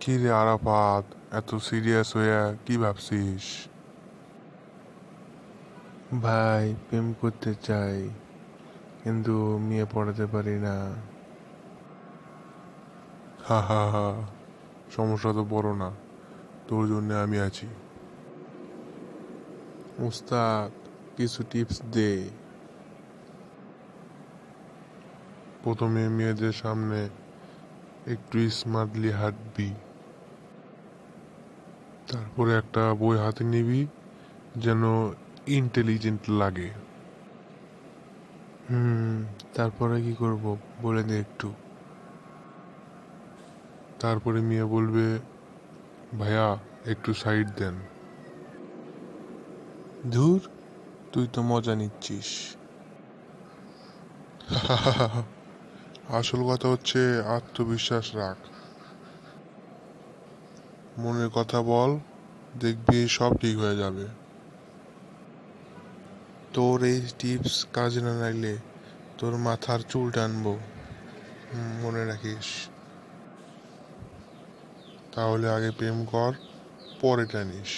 কি রে আরাফাত, এত সিরিয়াস হয়ে কি ভাবছিস? ভাই, প্রেম করতে চাই কিন্তু মেয়ে পড়াতে পারি না। হা হা হা, সমস্যা তো বড় না, তোর জন্য আমি আছি। উস্তাদ, কিছু টিপস দে। প্রথমে মেয়েদের সামনে একটু স্মার্টলি হাঁটবি, তারপরে একটা বই হাতে নিবি যেন ইন্টেলিজেন্ট লাগে। হুম, তারপরে কি করব বলে দে একটু। তারপরে মেয়ে বলবে, ভাইয়া একটু সাইড দেন। ধুর, তুই তো মজা নিচ্ছিস। আসল কথা হচ্ছে আত্মবিশ্বাস রাখ, মনের কথা বল, দেখবি সব ঠিক হয়ে যাবে। তোর এই টিপস কাজে না লাগলে তোর মাথার চুল টানবো, মনে রাখিস। তাহলে আগে প্রেম কর, পরে টানিস।